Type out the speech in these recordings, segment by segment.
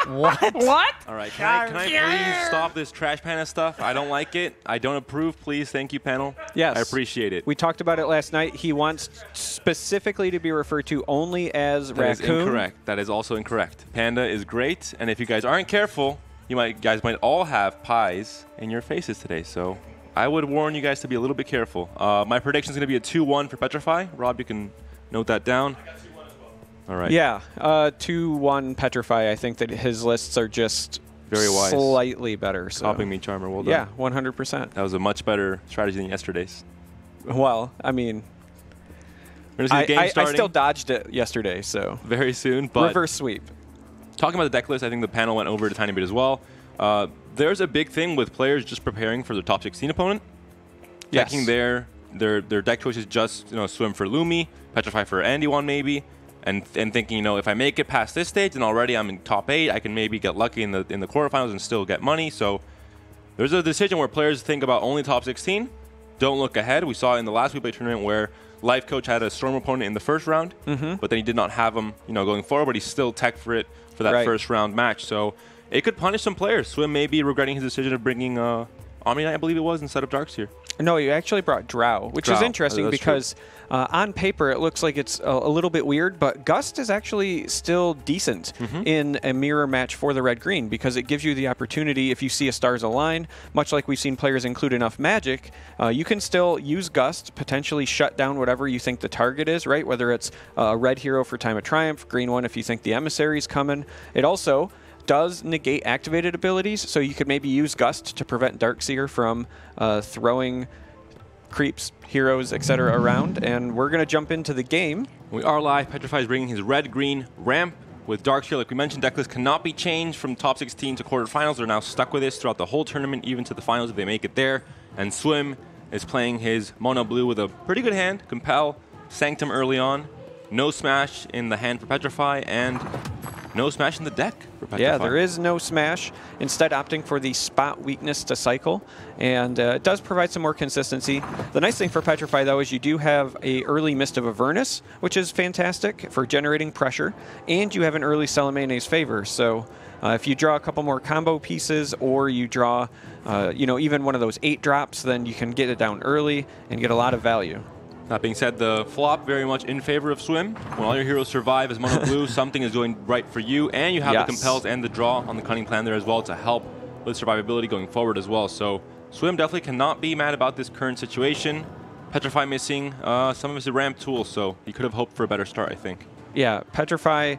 What? What? All right, can I please stop this trash Panda stuff? I don't like it. I don't approve. Please, thank you, panel. Yes. I appreciate it. We talked about it last night. He wants specifically to be referred to only as That is raccoon. incorrect. That is also incorrect. Panda is great, and if you guys aren't careful, guys might all have pies in your faces today. So I would warn you guys to be a little bit careful. My prediction is going to be a 2-1 for Petrify. Rob, you can note that down. All right. Yeah, 2-1 Petrify. I think that his lists are just very wise, slightly better. So. Copying me, Charmer. Well done. Yeah, 100%. That was a much better strategy than yesterday's. Well, I mean, we're gonna see the game starting. I still dodged it yesterday, so very soon. But reverse sweep. Talking about the deck list, I think the panel went over it a tiny bit as well. There's a big thing with players just preparing for their top 16 opponent. Yes. Checking their deck choices, just swim for Lumi, Petrify for Andy1 maybe. And thinking, if I make it past this stage, then already I'm in top 8. I can maybe get lucky in the quarterfinals and still get money. So there's a decision where players think about only top 16. Don't look ahead. We saw in the last WePlay tournament where LifeCoach had a Storm opponent in the first round, but then he did not have him, going forward. But he still teched for that first round match. So it could punish some players. Swim may be regretting his decision of bringing Omni Knight, I believe it was, instead of Darkseer. No, you actually brought Drow, which is interesting because on paper it looks like it's a little bit weird, but Gust is actually still decent in a mirror match for the red-green because it gives you the opportunity, if you see a stars align, much like we've seen players include enough magic, you can still use Gust, potentially shut down whatever you think the target is, right? Whether it's a red hero for Time of Triumph, green one if you think the emissary's coming. It also does negate activated abilities, so you could maybe use Gust to prevent Darkseer from throwing creeps, heroes, etc. around. And we're going to jump into the game. We are live. Petrify is bringing his red-green ramp with Darkseer. Like we mentioned, decklist cannot be changed from top 16 to quarterfinals. They're now stuck with this throughout the whole tournament, even to the finals if they make it there. And Swim is playing his mono blue with a pretty good hand. Compel, Sanctum early on. No smash in the hand for Petrify, and no smash in the deck for Petrify. Yeah, there is no smash. Instead, opting for the spot weakness to cycle, and it does provide some more consistency. The nice thing for Petrify, though, is you do have a early Mist of Avernus, which is fantastic for generating pressure, and you have an early Salamane's Favor. So if you draw a couple more combo pieces, or you draw, even one of those 8 drops, then you can get it down early and get a lot of value. That being said, the flop very much in favor of Swim. When all your heroes survive as mono blue, something is going right for you, and you have the compels and the draw on the cunning plan there as well to help with survivability going forward as well. So Swim definitely cannot be mad about this current situation. Petrify missing some of his ramp tools, so he could have hoped for a better start, I think. Yeah, Petrify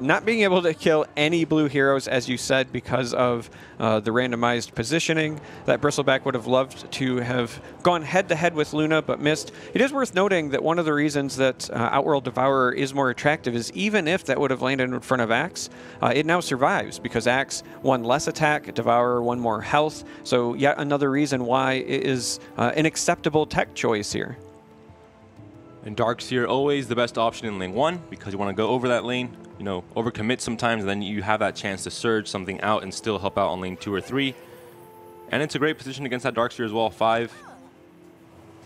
not being able to kill any blue heroes, as you said, because of the randomized positioning. That Bristleback would have loved to have gone head-to-head with Luna, but missed. It is worth noting that one of the reasons that Outworld Devourer is more attractive is even if that would have landed in front of Axe, it now survives because Axe won less attack, Devourer won more health, so yet another reason why it is an acceptable tech choice here. And Darkseer always the best option in lane 1 because you want to go over that lane, overcommit sometimes, and then you have that chance to surge something out and still help out on lane 2 or 3. And it's a great position against that Darkseer as well. 5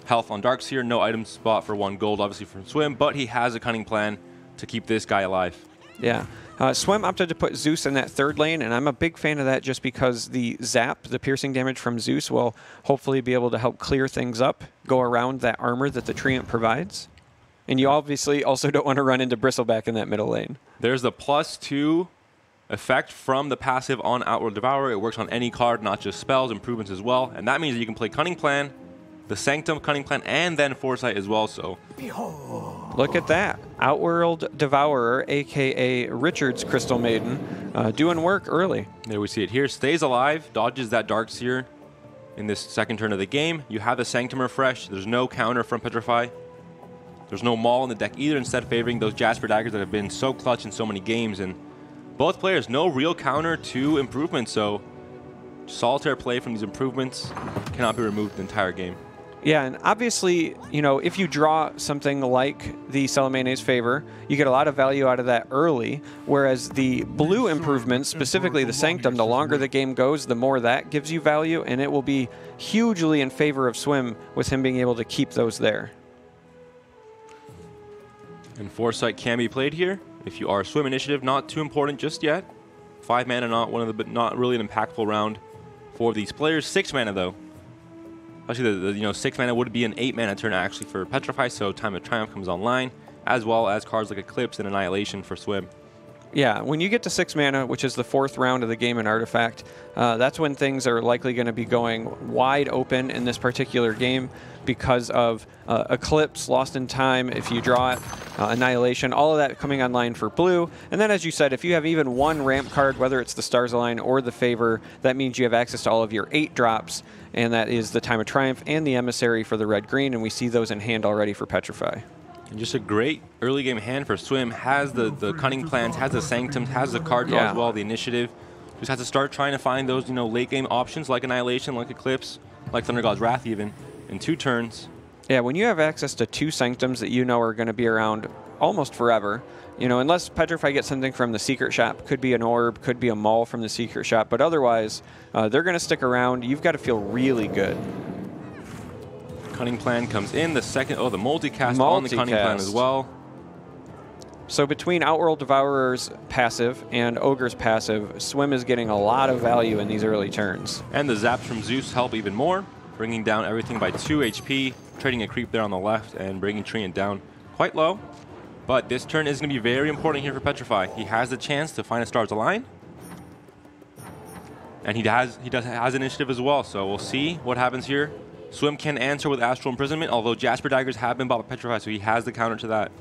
health on Darkseer, no item spot for 1 gold, obviously from Swim, but he has a cunning plan to keep this guy alive. Yeah. Swim opted to put Zeus in that 3rd lane, and I'm a big fan of that just because the zap, the piercing damage from Zeus, will hopefully be able to help clear things up, go around that armor that the Treant provides. And you obviously also don't want to run into Bristleback in that middle lane. There's the +2 effect from the passive on Outworld Devourer. It works on any card, not just spells, improvements as well. And that means that you can play Cunning Plan, the Sanctum Cunning Plan, and then Foresight as well. So look at that. Outworld Devourer, a.k.a. Richard's Crystal Maiden, doing work early. There we see it here. Stays alive, dodges that Darkseer in this 2nd turn of the game. You have the Sanctum Refresh. There's no counter from Petrify. There's no Maul in the deck either, instead favoring those Jasper Daggers that have been so clutch in so many games. And both players, no real counter to improvements, so solitaire play from these improvements cannot be removed the entire game. Yeah, and obviously, if you draw something like the Salamane's Favor, you get a lot of value out of that early, whereas the blue improvements, specifically the Sanctum, the longer the game goes, the more that gives you value, and it will be hugely in favor of Swim with him being able to keep those there. And Foresight can be played here. If you are Swim initiative, not too important just yet. 5 mana, not really an impactful round for these players. 6 mana though. Actually, the 6 mana would be an 8 mana turn actually for Petrify, so Time of Triumph comes online, as well as cards like Eclipse and Annihilation for Swim. Yeah, when you get to 6 mana, which is the 4th round of the game in Artifact, that's when things are likely going to be going wide open in this particular game because of Eclipse, Lost in Time, if you draw it, Annihilation, all of that coming online for blue. And then, as you said, if you have even one ramp card, whether it's the Stars Align or the Favor, that means you have access to all of your 8 drops, and that is the Time of Triumph and the Emissary for the red-green, and we see those in hand already for Petrify. And just a great early game hand for Swim. Has the Cunning Plans, has the Sanctums, has the card draw as well, the Initiative. Just has to start trying to find those late game options like Annihilation, like Eclipse, like Thunder God's Wrath even, in 2 turns. Yeah, when you have access to 2 Sanctums that you know are going to be around almost forever, unless Petrify gets something from the Secret Shop, could be an Orb, could be a Maul from the Secret Shop, but otherwise, they're going to stick around. You've got to feel really good. Cunning Plan comes in, the second, the multicast on the Cunning Plan as well. So between Outworld Devourer's passive and Ogre's passive, Swim is getting a lot of value in these early turns. And the Zaps from Zeus help even more, bringing down everything by 2 HP, trading a creep there on the left and bringing Treant down quite low. But this turn is going to be very important here for Petrify. He has the chance to find a Stars Align. And he has initiative as well, so we'll see what happens here. Swim can answer with Astral Imprisonment, although Jasper Daggers have been bought by Petrify, so he has the counter to that.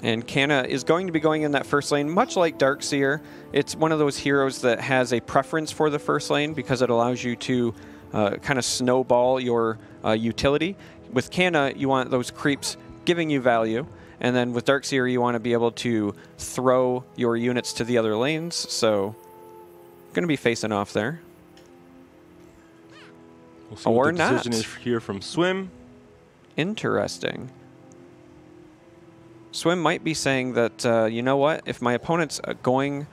And Canna is going to be going in that first lane, much like Darkseer. It's one of those heroes that has a preference for the first lane because it allows you to kind of snowball your utility. With Canna, you want those creeps giving you value. And then with Darkseer, you want to be able to throw your units to the other lanes. So, going to be facing off there. We'll see what the decision is here from Swim. Interesting. Swim might be saying that, you know what, if my opponent's going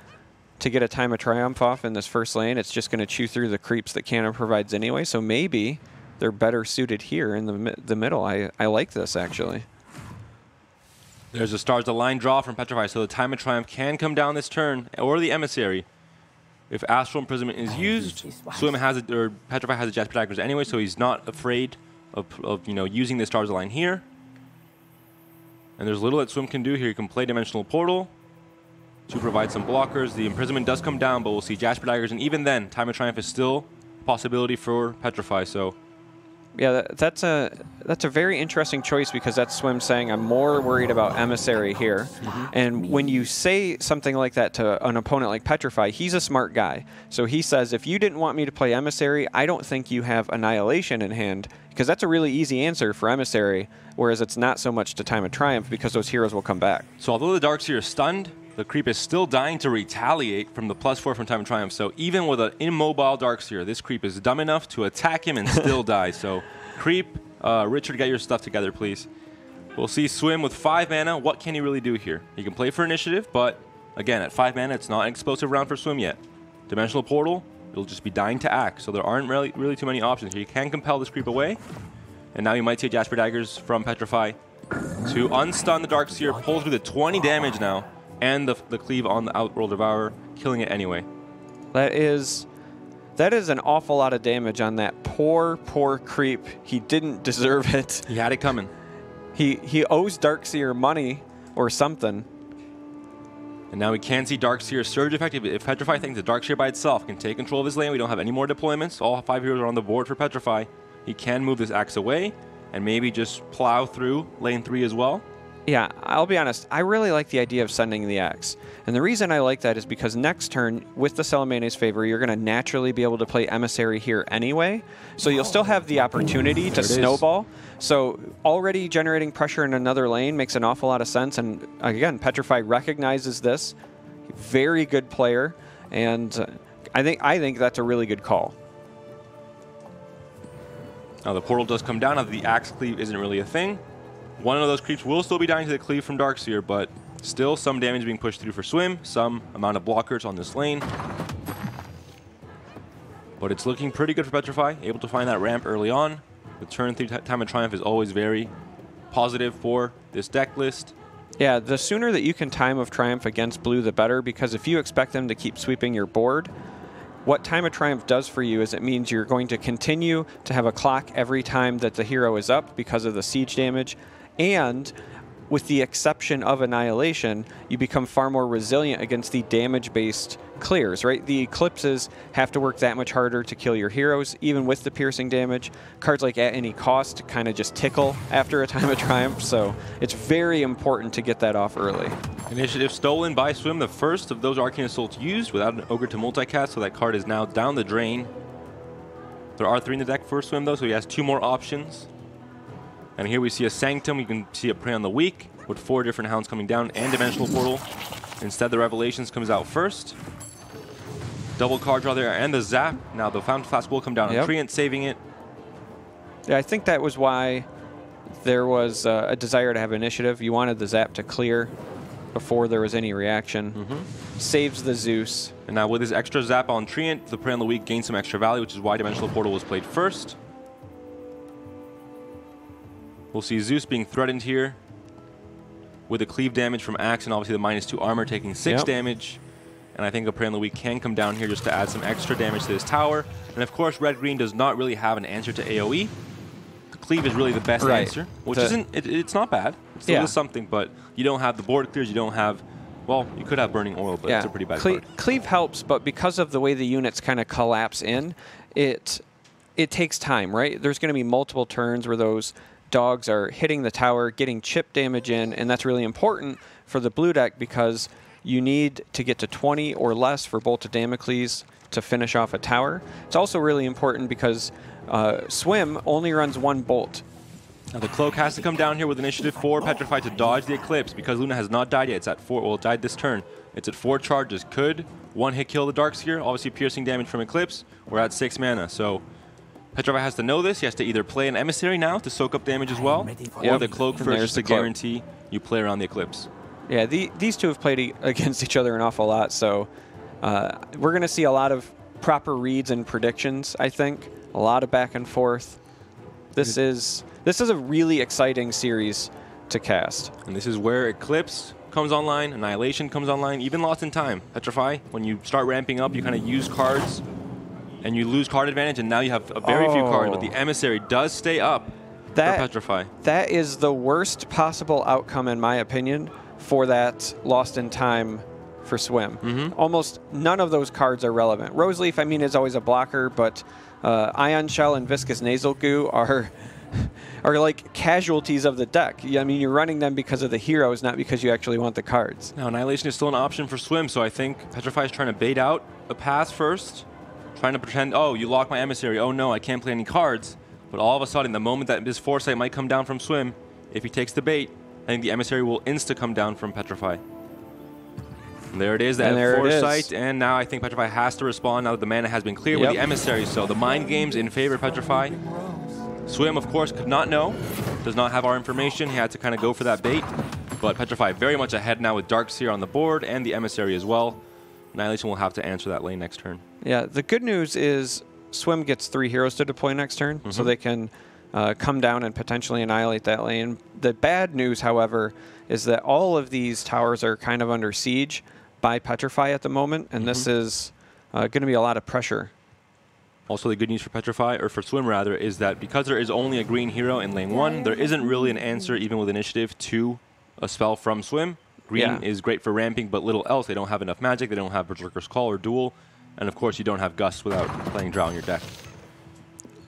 to get a Time of Triumph off in this first lane, it's just going to chew through the creeps that Canna provides anyway, so maybe they're better suited here in the middle. I like this, actually. There's a Stars Align draw from Petrify, so the Time of Triumph can come down this turn, or the Emissary. If Astral Imprisonment is used, Swim has it, or Petrify has a Jasper Daggers anyway, so he's not afraid of using the Stars Align here. And there's little that Swim can do here. He can play Dimensional Portal to provide some blockers. The Imprisonment does come down, but we'll see Jasper Daggers, and even then, Time of Triumph is still a possibility for Petrify. So, yeah, that's a very interesting choice because that's Swim saying I'm more worried about Emissary here. And when you say something like that to an opponent like Petrify, he's a smart guy. So he says, if you didn't want me to play Emissary, I don't think you have Annihilation in hand, because that's a really easy answer for Emissary, whereas it's not so much to Time of Triumph because those heroes will come back. So although the Darkseer is stunned, the creep is still dying to retaliate from the +4 from Time of Triumph. So even with an immobile Darkseer, this creep is dumb enough to attack him and still die. So creep, Richard, get your stuff together, please. We'll see Swim with 5 mana. What can he really do here? He can play for initiative, but again, at 5 mana, it's not an explosive round for Swim yet. Dimensional Portal, it'll just be dying to act. So there aren't really too many options here. You can compel this creep away. And now you might see Jasper Daggers from Petrify to unstun the Darkseer, pulls through the 20 damage now, and the cleave on the Outworld Devourer, killing it anyway. That is an awful lot of damage on that poor creep. He didn't deserve it. He had it coming. He owes Darkseer money or something. And now we can see Darkseer surge effective. If Petrify thinks the Darkseer by itself can take control of his lane, we don't have any more deployments. All 5 heroes are on the board for Petrify. He can move this axe away and maybe just plow through lane 3 as well. Yeah, I'll be honest. I really like the idea of sending the axe. And the reason I like that is because next turn, with the Salamane's Favor, you're going to naturally be able to play Emissary here anyway. So you'll still have the opportunity to snowball. So already generating pressure in another lane makes an awful lot of sense. And again, Petrify recognizes this. Very good player. And I think that's a really good call. Now the portal does come down. Now the axe cleave isn't really a thing. One of those creeps will still be dying to the cleave from Darkseer, but still some damage being pushed through for Swim, some amount of blockers on this lane. But it's looking pretty good for Petrify, able to find that ramp early on. The turn 3 Time of Triumph is always very positive for this deck list. Yeah, the sooner that you can Time of Triumph against blue, the better, because if you expect them to keep sweeping your board, what Time of Triumph does for you is it means you're going to continue to have a clock every time that the hero is up because of the siege damage, and with the exception of Annihilation, you become far more resilient against the damage-based clears, right? The Eclipses have to work that much harder to kill your heroes, even with the piercing damage. Cards like At Any Cost kind of just tickle after a Time of Triumph, so it's very important to get that off early. Initiative stolen by Swim, the first of those Arcane Assaults used without an Ogre to multicast, so that card is now down the drain. There are 3 in the deck for Swim, though, so he has 2 more options. And here we see a Sanctum. You can see a Prey on the Weak with 4 different Hounds coming down and Dimensional Portal. Instead, the Revelations comes out first. Double card draw there and the Zap. Now the Fountain Flask will come down on Treant, saving it. Yeah, I think that was why there was a desire to have initiative. You wanted the Zap to clear before there was any reaction. Saves the Zeus. And now with his extra Zap on Treant, the Prey on the Weak gains some extra value, which is why Dimensional Portal was played first. We'll see Zeus being threatened here with the cleave damage from Axe and obviously the -2 armor taking 6 damage. And I think a Prey on the Weak can come down here just to add some extra damage to this tower. And of course, red-green does not really have an answer to AoE. The cleave is really the best answer, which it's not bad. It still is something, but you don't have the board clears, you don't have, well, you could have Burning Oil, but it's a pretty bad card. Cleave helps, but because of the way the units kind of collapse in, it takes time, right? There's going to be multiple turns where those dogs are hitting the tower, getting chip damage in, and that's really important for the blue deck because you need to get to 20 or less for Bolt of Damocles to finish off a tower. It's also really important because Swim only runs 1 bolt. Now the Cloak has to come down here with initiative 4, Petrify to dodge the Eclipse because Luna has not died yet. It's at 4, well, it died this turn. It's at 4 charges. Could 1-hit kill the Darkseer? Obviously piercing damage from Eclipse. We're at 6 mana, so Petrify has to know this. He has to either play an Emissary now to soak up damage as well, or the Cloak first just to guarantee you play around the Eclipse. Yeah, these two have played against each other an awful lot, so we're going to see a lot of proper reads and predictions, I think. A lot of back and forth. This is a really exciting series to cast. And this is where Eclipse comes online, Annihilation comes online, even Lost in Time. Petrify, when you start ramping up, you kind of use cards and you lose card advantage, and now you have a very few cards, but the Emissary does stay up for Petrify. That is the worst possible outcome, in my opinion, for that Lost in Time for Swim. Almost none of those cards are relevant. Roseleaf, I mean, is always a blocker, but Ion Shell and Viscous Nasal Goo are like casualties of the deck. I mean, you're running them because of the heroes, not because you actually want the cards. Now, Annihilation is still an option for Swim, so I think Petrify is trying to bait out a pass first, trying to pretend, oh, you lock my Emissary, oh no, I can't play any cards. But all of a sudden, the moment that this Foresight might come down from Swim, if he takes the bait, I think the Emissary will insta-come down from Petrify. And there it is, that Foresight, and now I think Petrify has to respond now that the mana has been cleared with the Emissary. So the mind games in favor of Petrify. Swim, of course, could not know, does not have our information. He had to kind of go for that bait. But Petrify very much ahead now with Darkseer on the board and the Emissary as well. Annihilation will have to answer that lane next turn. Yeah, the good news is Swim gets 3 heroes to deploy next turn, so they can come down and potentially annihilate that lane. The bad news, however, is that all of these towers are kind of under siege by Petrify at the moment, and this is going to be a lot of pressure. Also, the good news for Petrify, or for Swim rather, is that because there is only a green hero in lane 1, there isn't really an answer, even with initiative, to a spell from Swim. Green is great for ramping, but little else. They don't have enough magic. They don't have Berserker's Call or Duel. And of course, you don't have Gust without playing Drow in your deck.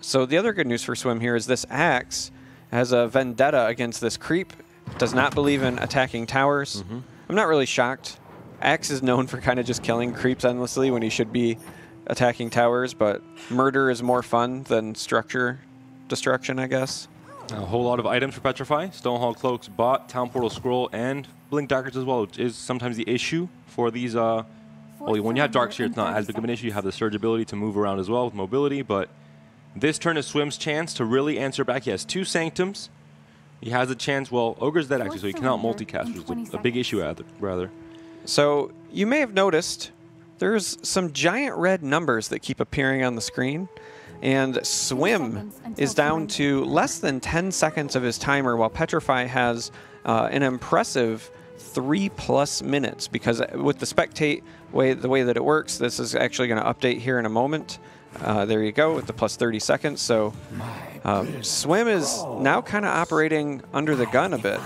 So the other good news for Swim here is this Axe has a vendetta against this creep. Does not believe in attacking towers. I'm not really shocked. Axe is known for kind of just killing creeps endlessly when he should be attacking towers, but murder is more fun than structure destruction, I guess. A whole lot of items for Petrify. Stonehall Cloaks, Bot, Town Portal Scroll, and Blink Daggers as well, which is sometimes the issue for these. Well, when you have Darkseer, it's not as big of an issue. You have the Surge ability to move around as well with mobility, but this turn is Swim's chance to really answer back. He has 2 Sanctums. He has a chance, well, Ogre's dead actually, so he cannot multicast, which is a big issue rather. So you may have noticed there's some giant red numbers that keep appearing on the screen, and Swim is down to less than 10 seconds of his timer, while Petrify has an impressive 3+ minutes, because with the spectate the way that it works, this is actually going to update here in a moment. There you go with the plus 30 seconds. So Swim is now kind of operating under the gun a bit.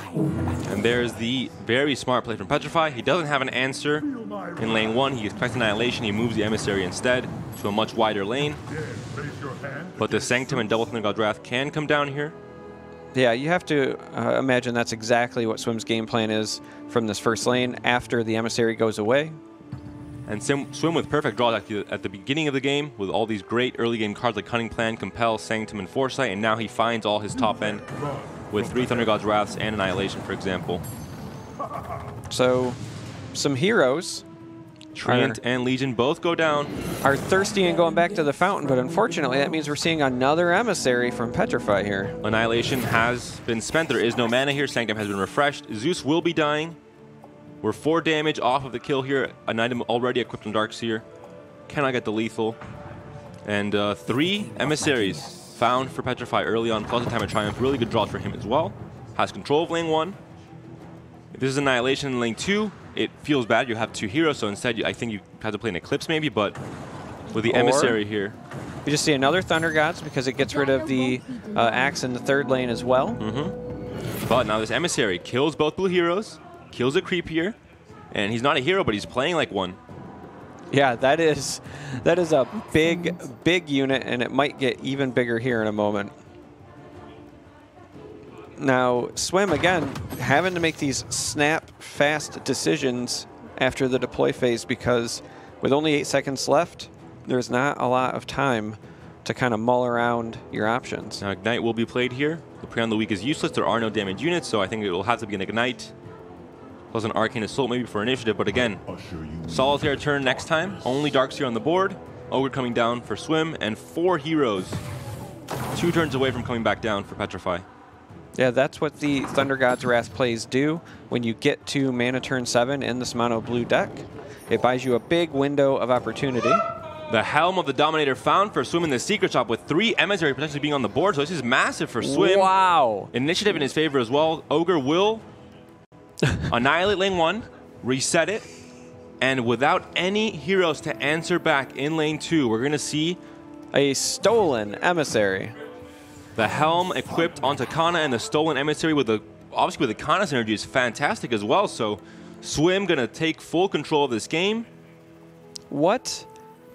And there's the very smart play from Petrify. He doesn't have an answer in lane 1. He expects Annihilation. He moves the Emissary instead to a much wider lane. But the Sanctum and Double Thunder God Wrath can come down here. Yeah, you have to imagine that's exactly what Swim's game plan is from this first lane after the Emissary goes away. And Swim with perfect draws at the beginning of the game with all these great early game cards like Cunning Plan, Compel, Sanctum, and Foresight, and now he finds all his top end with 3 Thunder God's Wraths and Annihilation, for example. So, some heroes. Treant and Legion both go down. Are thirsty and going back to the fountain, but unfortunately that means we're seeing another Emissary from Petrify here. Annihilation has been spent. There is no mana here. Sanctum has been refreshed. Zeus will be dying. We're 4 damage off of the kill here. An item already equipped on Darkseer. Cannot get the lethal. And 3 emissaries found for Petrify early on, plus a Time of Triumph. Really good draws for him as well. Has control of lane 1. If this is Annihilation in lane 2, it feels bad. You have 2 heroes, so instead I think you have to play an Eclipse maybe, but with the Emissary here. You just see another Thunder Gods because it gets rid of the Axe in the 3rd lane as well. But now this Emissary kills both blue heroes. Kills a creep here, and he's not a hero, but he's playing like one. Yeah, that is a big unit, and it might get even bigger here in a moment. Now, Swim, again, having to make these snap-fast decisions after the deploy phase, because with only 8 seconds left, there's not a lot of time to kind of mull around your options. Now, Ignite will be played here. The Prey on the Weak is useless. There are no damage units, so I think it will have to be an Ignite. Plus an Arcane Assault maybe for initiative, but again, Solitaire turn next time. Only Darkseer on the board. Ogre coming down for Swim, and 4 heroes. 2 turns away from coming back down for Petrify. Yeah, that's what the Thunder God's Wrath plays do. When you get to mana turn 7 in this mono blue deck, it buys you a big window of opportunity. The Helm of the Dominator found for Swim in the Secret Shop with 3 Emissary potentially being on the board, so this is massive for Swim. Wow. Initiative in his favor as well. Ogre will annihilate lane 1, reset it, and without any heroes to answer back in lane 2, we're going to see a stolen Emissary. The Helm equipped onto Kana, and the stolen Emissary with the obviously with the Kana synergy is fantastic as well. So Swim going to take full control of this game. What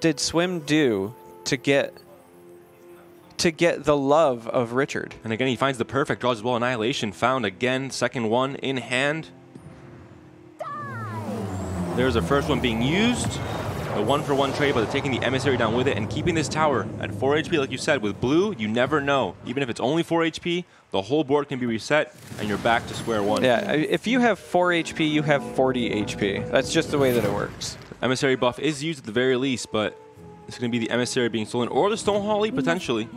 did Swim do to get the love of Richard? And again, he finds the perfect draws as well. Annihilation found again, second one in hand. There's the first one being used. A 1-for-1 trade, but taking the Emissary down with it and keeping this tower at 4 HP, like you said. With blue, you never know. Even if it's only 4 HP, the whole board can be reset, and you're back to square one. Yeah, if you have 4 HP, you have 40 HP. That's just the way that it works. Emissary buff is used at the very least, but it's going to be the Emissary being stolen, or the Stoneholly, potentially.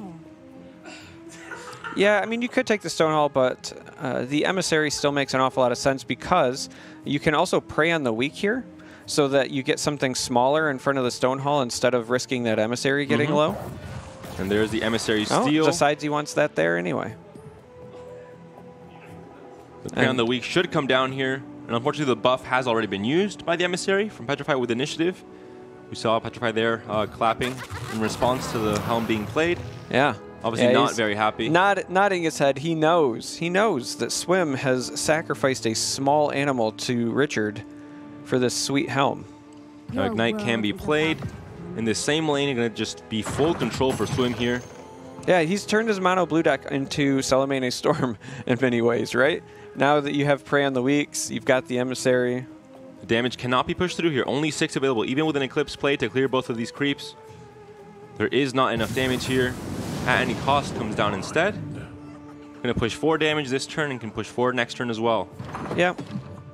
Yeah, I mean, you could take the Stonehall, but the Emissary still makes an awful lot of sense because you can also prey on the weak here, so that you get something smaller in front of the Stonehall instead of risking that Emissary getting low. And there's the Emissary steal. Decides he wants that there anyway. The prey on the weak should come down here. And unfortunately, the buff has already been used by the Emissary from Petrify with initiative. We saw Petrify there clapping in response to the Helm being played. Yeah. Obviously not very happy. Nodding his head. He knows that Swim has sacrificed a small animal to Richard for this sweet Helm. Now Ignite can be played. In this same lane, you're going to just be full control for Swim here. Yeah, he's turned his mono blue deck into Salamene Storm in many ways, right? Now that you have Prey on the Weaks, you've got the Emissary. The damage cannot be pushed through here. Only 6 available, even with an Eclipse play to clear both of these creeps. There is not enough damage here. At any cost, comes down instead. Going to push 4 damage this turn and can push 4 next turn as well. Yeah,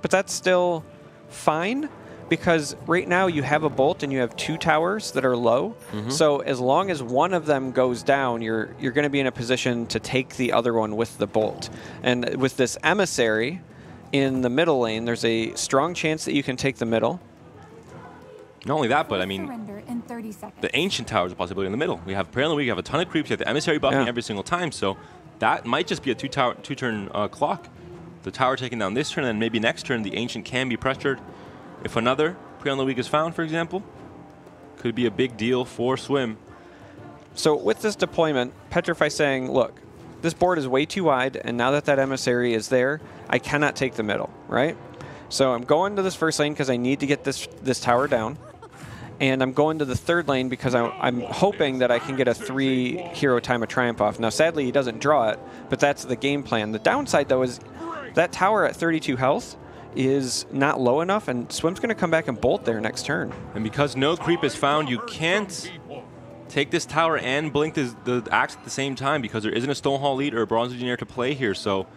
but that's still fine because right now you have a bolt and you have 2 towers that are low. So as long as one of them goes down, you're going to be in a position to take the other one with the bolt. And with this Emissary in the middle lane, there's a strong chance that you can take the middle. Not only that, but I mean, the Ancient Tower is a possibility in the middle. We have apparently we have a ton of creeps. You have the Emissary buffing every single time, so that might just be a 2-turn clock. the tower taken down this turn, and then maybe next turn the Ancient can be pressured. If another Pre on the Week is found, for example, could be a big deal for Swim. So with this deployment, Petrify saying, look, this board is way too wide, and now that that emissary is there, I cannot take the middle, right? So I'm going to this first lane because I need to get this tower down. And I'm going to the third lane because I'm hoping that I can get a 3-hero Time of Triumph off. Now, sadly, he doesn't draw it, but that's the game plan. The downside, though, is that tower at 32 health is not low enough, and Swim's going to come back and bolt there next turn. And because no creep is found, you can't take this tower and blink the axe at the same time because there isn't a Stone Hall lead or a Bronze Engineer to play here. So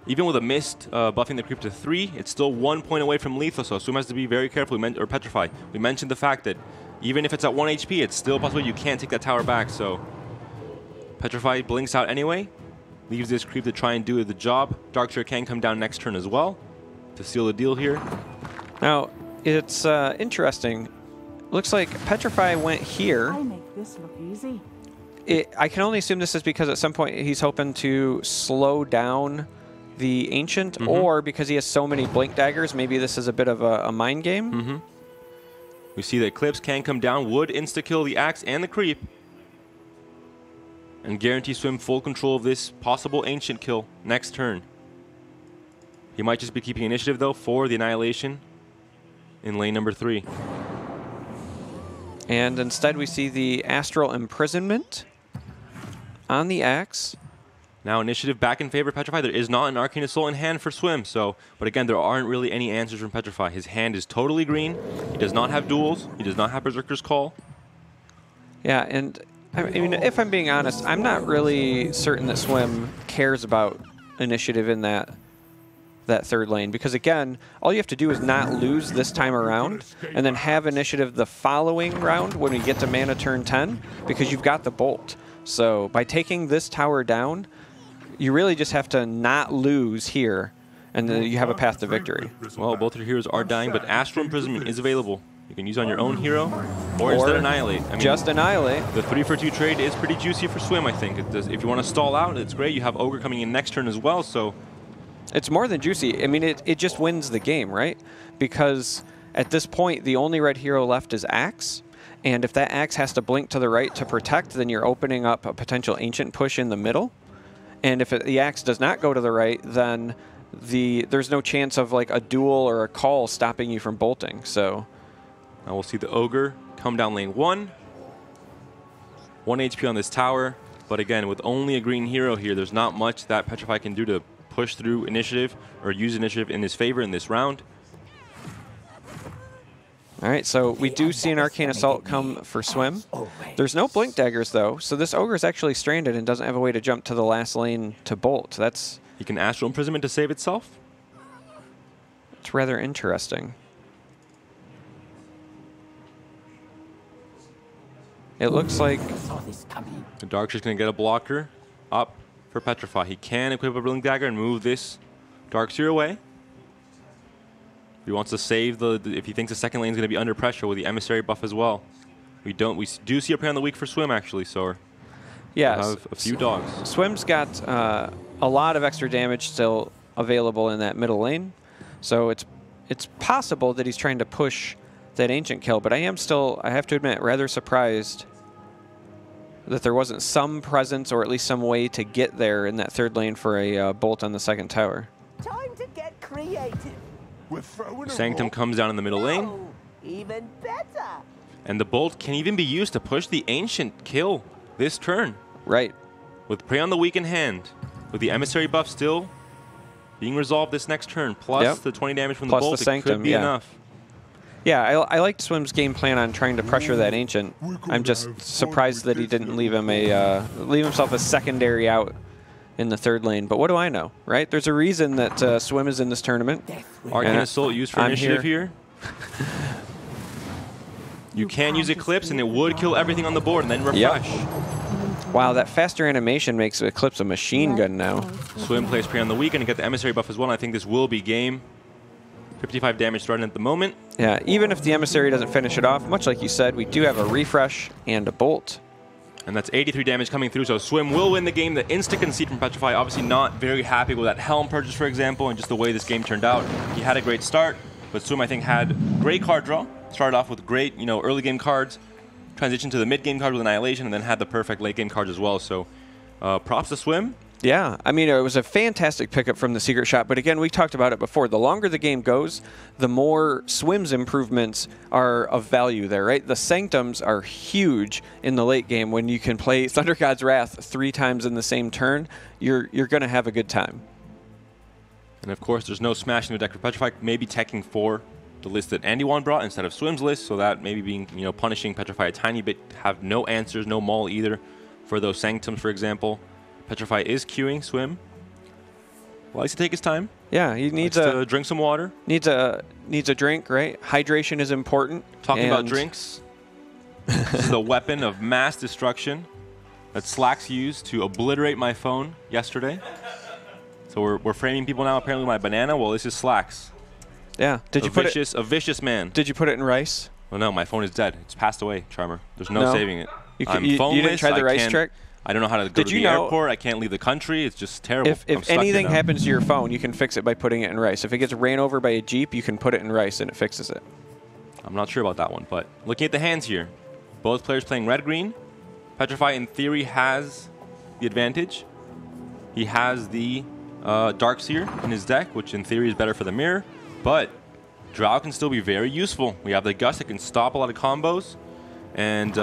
even with a mist buffing the creep to 3, it's still 1 point away from lethal. So Swim has to be very careful, or Petrify. We mentioned the fact that even if it's at 1 HP, it's still possible you can't take that tower back. So Petrify blinks out anyway, leaves this creep to try and do the job. Darkseer can come down next turn as well to seal the deal here. Now, it's interesting. Looks like Petrify went here. I make this look easy. I can only assume this is because at some point he's hoping to slow down the Ancient, or because he has so many Blink Daggers, maybe this is a bit of a mind game. We see that Eclipse can come down, would insta-kill the Axe and the Creep, and guarantee Swim full control of this possible Ancient kill next turn. He might just be keeping initiative, though, for the Annihilation in lane number 3. And instead we see the Astral Imprisonment on the Axe. Now initiative back in favor of Petrify. There is not an Arcane Assault in hand for Swim, so, but again, there aren't really any answers from Petrify. His hand is totally green. He does not have duels. He does not have Berserker's Call. Yeah, and I mean, if I'm being honest, I'm not really certain that Swim cares about initiative in that third lane, because again, all you have to do is not lose this time around and then have initiative the following round when we get to mana turn 10, because you've got the bolt. So by taking this tower down, you really just have to not lose here, and then you have a path to victory. Well, both your heroes are dying, but Astral Imprisonment is available. You can use on your own hero, or instead Annihilate. I mean, just Annihilate. The 3-for-2 trade is pretty juicy for Swim, I think. It does, if you want to stall out, it's great. You have Ogre coming in next turn as well, so... It's more than juicy. I mean, it just wins the game, right? Because at this point, the only red hero left is Axe. And if that Axe has to blink to the right to protect, then you're opening up a potential Ancient push in the middle. And if the Axe does not go to the right, then there's no chance of like a duel or a call stopping you from bolting. So now we'll see the Ogre come down lane 1. 1 HP on this tower. But again, with only a green hero here, there's not much that Petrify can do to push through initiative or use initiative in his favor in this round. All right, so we do see an Arcane Assault come for Swim. There's no Blink Daggers, though, so this Ogre is actually stranded and doesn't have a way to jump to the last lane to bolt. That's... He can Astral Imprisonment to save itself? It's rather interesting. It looks like... The Darkseer's going to get a blocker up for Petrify. He can equip a Blink Dagger and move this Darkseer away. He wants to save if he thinks the second lane is going to be under pressure with the Emissary buff as well. We do see a Prey on the Week for Swim, actually, so yeah, we'll have a few dogs. Swim's got a lot of extra damage still available in that middle lane, so it's possible that he's trying to push that Ancient kill, but I am still, I have to admit, rather surprised that there wasn't some presence or at least some way to get there in that third lane for a bolt on the second tower. Time to get creative. Sanctum comes down in the middle lane. Even better. And the bolt can even be used to push the Ancient kill this turn. Right. With Prey on the Weak in hand, with the Emissary buff still being resolved this next turn, plus the 20 damage from the bolt, the Sanctum, it could be enough. Yeah, I liked Swim's game plan on trying to pressure that Ancient. I'm just surprised that he didn't leave him leave himself a secondary out in the third lane. But what do I know, right? There's a reason that Swim is in this tournament. Arcane Assault used for initiative here. You can use Eclipse, and it would kill everything on the board, and then refresh. Wow, that faster animation makes Eclipse a machine gun now. Swim plays Prey on the Weak and get the Emissary buff as well, and I think this will be game. 55 damage starting at the moment. Yeah, even if the Emissary doesn't finish it off, much like you said, we do have a refresh and a bolt. And that's 83 damage coming through, so Swim will win the game. The insta-concede from Petrify, obviously not very happy with that Helm purchase, for example, and just the way this game turned out. He had a great start, but Swim, I think, had great card draw. Started off with great, early game cards, transitioned to the mid-game card with Annihilation, and then had the perfect late-game cards as well. So props to Swim. Yeah, I mean, it was a fantastic pickup from the Secret Shot, but again, we talked about it before. The longer the game goes, the more Swim's improvements are of value there, right? The Sanctums are huge in the late game. When you can play Thunder God's Wrath 3 times in the same turn, you're going to have a good time. And of course, there's no smashing the deck for Petrify, maybe teching for the list that Andywan brought instead of Swim's list, so that maybe being, punishing Petrify a tiny bit, have no answers, no maul either for those Sanctums, for example. Petrify is queuing Swim. Likes to take his time. Yeah, he needs to drink some water. Needs a drink, right? Hydration is important. Talking about drinks, this is a weapon of mass destruction that Slacks used to obliterate my phone yesterday. So we're framing people now. Apparently, my banana. Well, this is Slacks. Yeah. A vicious man. Did you put it in rice? Well, no, my phone is dead. It's passed away, Charmer. There's no saving it. I'm phoneless. You didn't try the rice trick? I don't know how to go to the airport. I can't leave the country. It's just terrible. If anything happens to your phone, you can fix it by putting it in rice. If it gets ran over by a Jeep, you can put it in rice and it fixes it. I'm not sure about that one, but looking at the hands here, both players playing red-green. Petrify, in theory, has the advantage. He has the Darkseer in his deck, which in theory is better for the mirror, but Drow can still be very useful. We have the Gust that can stop a lot of combos. And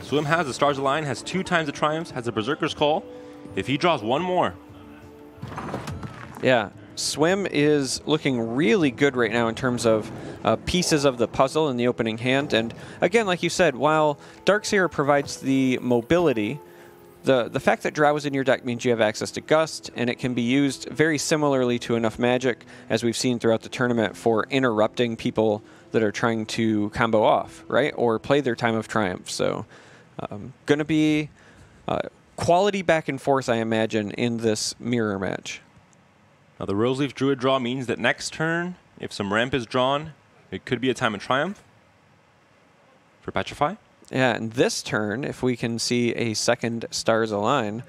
Swim has the Stars Align, has 2 times the Triumphs, has a Berserker's Call. If he draws 1 more. Yeah, Swim is looking really good right now in terms of pieces of the puzzle in the opening hand. And again, like you said, while Darkseer provides the mobility, the fact that Drow is in your deck means you have access to Gust, and it can be used very similarly to Enough Magic, as we've seen throughout the tournament, for interrupting people that are trying to combo off, right? Or play their Time of Triumph. So going to be quality back and forth, I imagine, in this mirror match. Now the Roseleaf Druid draw means that next turn, if some ramp is drawn, it could be a Time of Triumph for Petrify. Yeah, and this turn, if we can see a second Stars Align,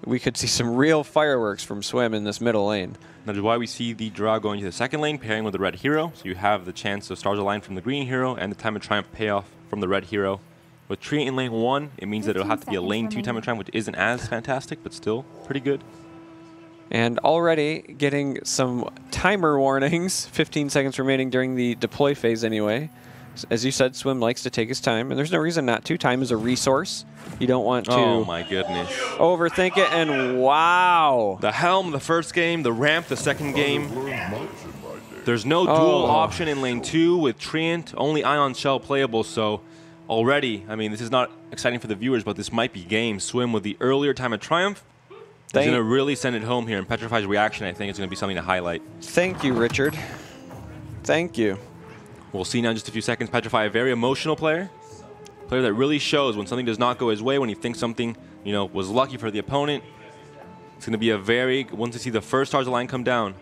we could see some real fireworks from Swim in this middle lane. That is why we see the draw going to the second lane, pairing with the red hero. So you have the chance of Stars Align from the green hero and the Time of Triumph payoff from the red hero. With Tree in lane 1, it means that it'll have to be a lane 2 Time of Triumph, which isn't as fantastic, but still pretty good. And already getting some timer warnings, 15 seconds remaining during the deploy phase anyway. As you said, Swim likes to take his time, and there's no reason not to. Time is a resource. You don't want to overthink it, and wow. The Helm, the first game, the Ramp, the second game. There's no dual option in lane 2 with Treant, only Ion Shell playable, so already, I mean, this is not exciting for the viewers, but this might be game. Swim with the earlier Time of Triumph. He's going to really send it home here, and Petrify's reaction, I think, is going to be something to highlight. Thank you, Richard. Thank you. We'll see now in just a few seconds. Petrify, a very emotional player. Player that really shows when something does not go his way, when he thinks something, was lucky for the opponent. It's going to be a very, once you see the first Stars Align come down.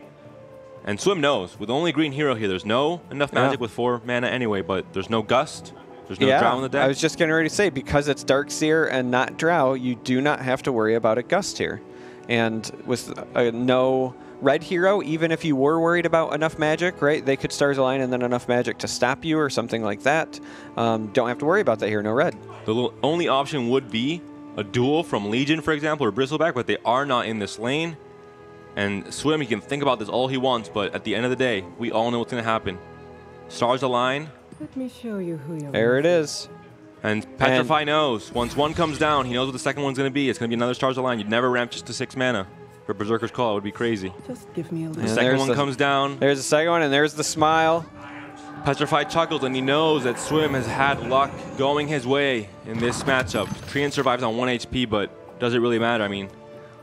And Swim knows, with only green hero here, there's no enough magic with 4 mana anyway, but there's no Gust. There's no Drow in the deck. I was just getting ready to say, because it's Darkseer and not Drow, you do not have to worry about a Gust here. And with no red hero, even if you were worried about enough magic, right, they could Stars Align and then enough magic to stop you or something like that. Don't have to worry about that here, no red. The only option would be a duel from Legion, for example, or Bristleback, but they are not in this lane. And Swim, he can think about this all he wants, but at the end of the day, we all know what's going to happen. Stars Align. Let me show you who you are. There it is. And Petrify knows. Once one comes down, he knows what the second one's going to be. It's going to be another Stars Align. You'd never ramp just to 6 mana for Berserker's Call. It would be crazy. Just give me a little. The second one comes down. There's the second one, and there's the smile. Petrify chuckles, and he knows that Swim has had luck going his way in this matchup. Treant survives on 1 HP, but does it really matter? I mean,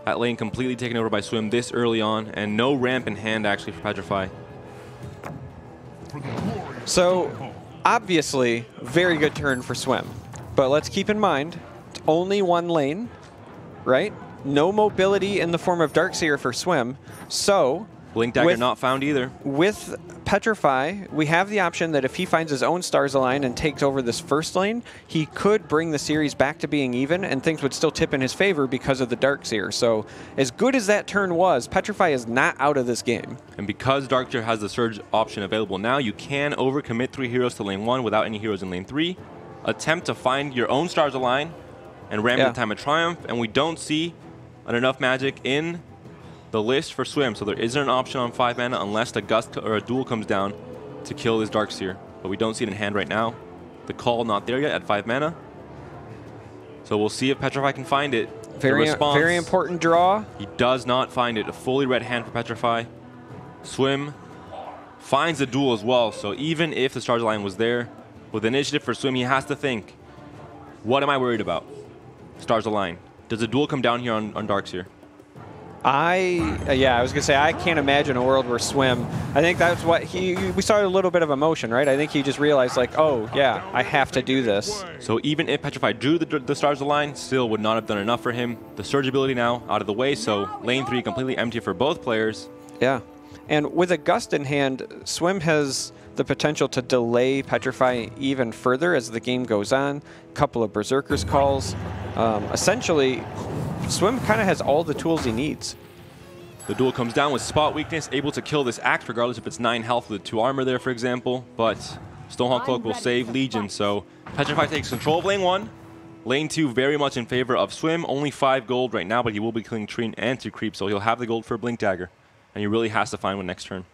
that lane completely taken over by Swim this early on, and no ramp in hand, actually, for Petrify. So, obviously, very good turn for Swim. But let's keep in mind, it's only 1 lane, right? No mobility in the form of Darkseer for Swim. So, Blink Dagger not found either. With Petrify, we have the option that if he finds his own stars align and takes over this first lane, he could bring the series back to being even, and things would still tip in his favor because of the Darkseer. So as good as that turn was, Petrify is not out of this game. And because Darkseer has the Surge option available now, you can overcommit 3 heroes to lane 1 without any heroes in lane 3. Attempt to find your own stars align and ram the Time of Triumph, and we don't see enough magic in the list for Swim, so there isn't an option on 5 mana unless the Gust or a Duel comes down to kill this Darkseer. But we don't see it in hand right now. The call not there yet at 5 mana. So we'll see if Petrify can find it. Very important draw. He does not find it. A fully red hand for Petrify. Swim finds the Duel as well, so even if the Stars Line was there, with initiative for Swim, he has to think, what am I worried about? Stars Align. Does the Duel come down here on Darkseer? Yeah, I was going to say, I can't imagine a world where Swim, I think that's what we saw a little bit of emotion, right? I think he just realized, like, oh, yeah, I have to do this. So even if Petrify drew the Stars Align, still would not have done enough for him. The Surge ability now out of the way, so lane 3 completely empty for both players. Yeah, and with a Gust in hand, Swim has the potential to delay Petrify even further as the game goes on. A couple of Berserker's calls. Essentially, Swim kind of has all the tools he needs. The Duel comes down with Spot Weakness, able to kill this Axe regardless if it's 9 health with 2 armor there, for example. But Stonehawk Cloak will save Legion, so Petrify takes control of lane 1. Lane 2 very much in favor of Swim. Only 5 gold right now, but he will be killing Tree and 2 creeps, so he'll have the gold for a Blink Dagger. And he really has to find one next turn.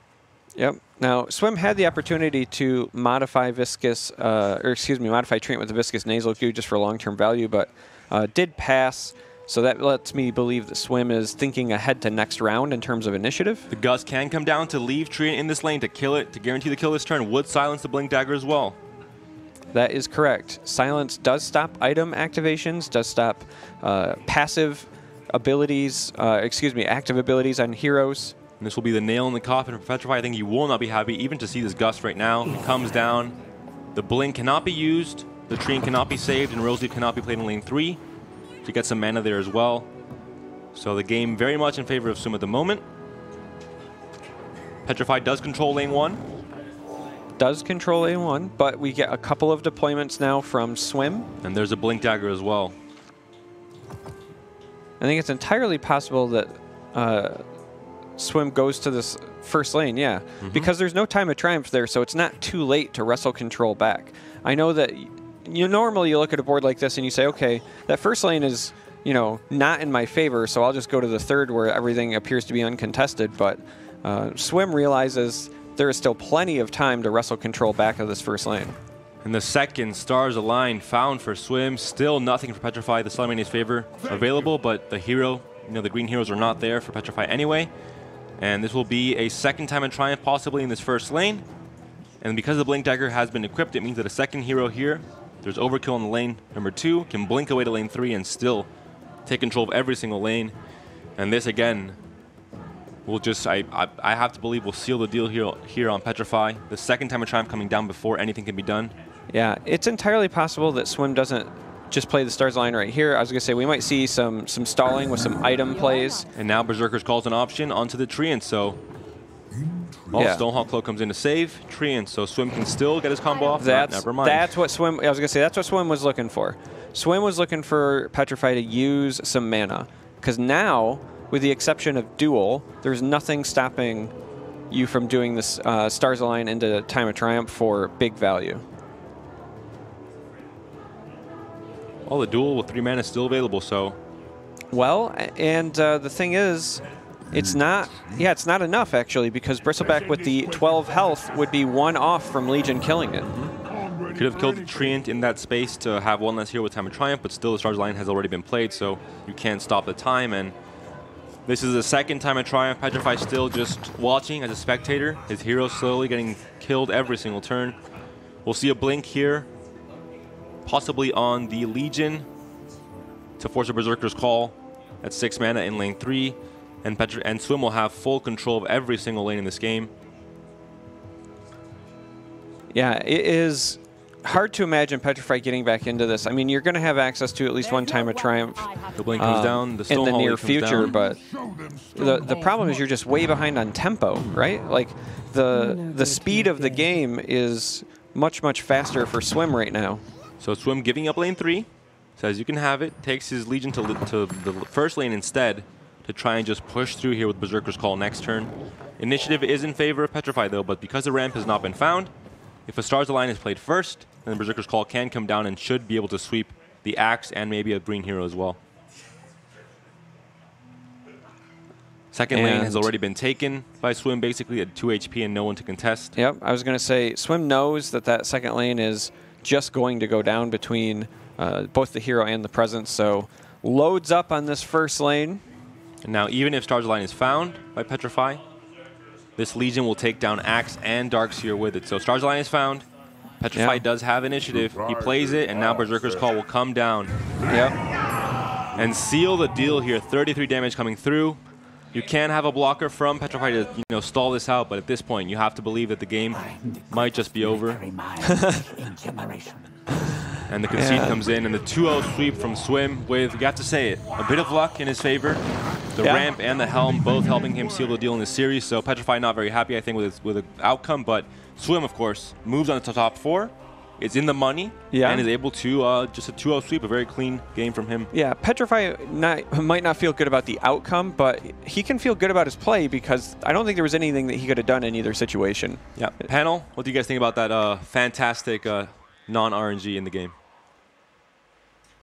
Yep. Now, Swim had the opportunity to modify modify Treant with the Viscous Nasal Goo just for long-term value, but did pass. So that lets me believe that Swim is thinking ahead to next round in terms of initiative. The Gust can come down to leave Treant in this lane to kill it, to guarantee the kill this turn. Would silence the Blink Dagger as well. That is correct. Silence does stop item activations, does stop passive abilities, active abilities on heroes. And this will be the nail in the coffin for Petrify. I think he will not be happy even to see this Gust right now. It comes down. The Blink cannot be used. The Treant cannot be saved, and Roseleaf cannot be played in lane 3 to get some mana there as well. So the game very much in favor of Swim at the moment. Petrify does control lane 1. Does control lane 1, but we get a couple of deployments now from Swim. And there's a Blink Dagger as well. I think it's entirely possible that Swim goes to this first lane, because there's no Time of Triumph there, so it's not too late to wrestle control back. I know that normally you look at a board like this and you say, okay, that first lane is, not in my favor, so I'll just go to the third where everything appears to be uncontested, but Swim realizes there is still plenty of time to wrestle control back of this first lane. And the second Stars Align found for Swim. Still nothing for Petrify. The Sun in his favor available, but the hero, the green heroes are not there for Petrify anyway. And this will be a second Time of Triumph possibly in this first lane. And because the Blink Dagger has been equipped, it means that a second hero here, there's overkill on the lane number 2, can blink away to lane 3 and still take control of every single lane. And this again will just, I have to believe, will seal the deal here on Petrify. The second Time of Triumph coming down before anything can be done. Yeah, it's entirely possible that Swim doesn't just play the Stars line right here. I was going to say we might see some stalling with some item plays. And now Berserker's calls an option onto the Treant, so Stonehawk Cloak comes in to save Treant, so Swim can still get his combo off. Never mind. That's what Swim, I was going to say, that's what Swim was looking for. Swim was looking for Petrify to use some mana, because now, with the exception of Duel, there's nothing stopping you from doing this Stars Align into Time of Triumph for big value. Well, the Duel with 3 mana is still available, so. Well, and the thing is, it's not enough actually, because Bristleback with the 12 health would be 1 off from Legion killing it. Could have killed the Treant in that space to have 1 less hero with Time of Triumph, but still the Stars Line has already been played, so you can't stop the time. And this is the second Time of Triumph. Petrify still just watching as a spectator. His hero slowly getting killed every single turn. We'll see a blink here, possibly on the Legion to force a Berserker's Call at 6 mana in lane 3. And Swim will have full control of every single lane in this game. Yeah, it is hard to imagine Petrify getting back into this. I mean, you're going to have access to at least one time of Triumph The blink comes down, the in the near comes future, down. but the problem is you're just way behind on tempo, right? Like the speed of the game is much faster for Swim right now. So Swim giving up lane 3, says you can have it, takes his Legion to the first lane instead to try and just push through here with Berserker's Call next turn. Initiative is in favor of Petrify though, but because the ramp has not been found, if a Stars Align is played first, then Berserker's Call can come down and should be able to sweep the Axe and maybe a green hero as well. Second lane has already been taken by Swim, basically at 2 HP and no one to contest. Yep, I was going to say, Swim knows that second lane is just going to go down between both the hero and the presence, so loads up on this first lane. And now even if Stars Align is found by Petrify, this Legion will take down Axe and Darkseer with it. So Stars Align is found, Petrify does have initiative, he plays it, and now Berserker's Call will come down. Yep. And seal the deal here, 33 damage coming through. You can have a blocker from Petrify to stall this out, but at this point you have to believe that the game might just be over. And the concede comes in, and the 2-0 sweep from Swim with, you got to say it, a bit of luck in his favor. The ramp and the helm both helping him seal the deal in this series, so Petrify not very happy, I think, with the outcome, but Swim, of course, moves on to top 4. It's in the money and is able to just a 2-0 sweep, a very clean game from him. Yeah, Petrify might not feel good about the outcome, but he can feel good about his play because I don't think there was anything that he could have done in either situation. Yeah. Panel, what do you guys think about that fantastic non-RNG in the game?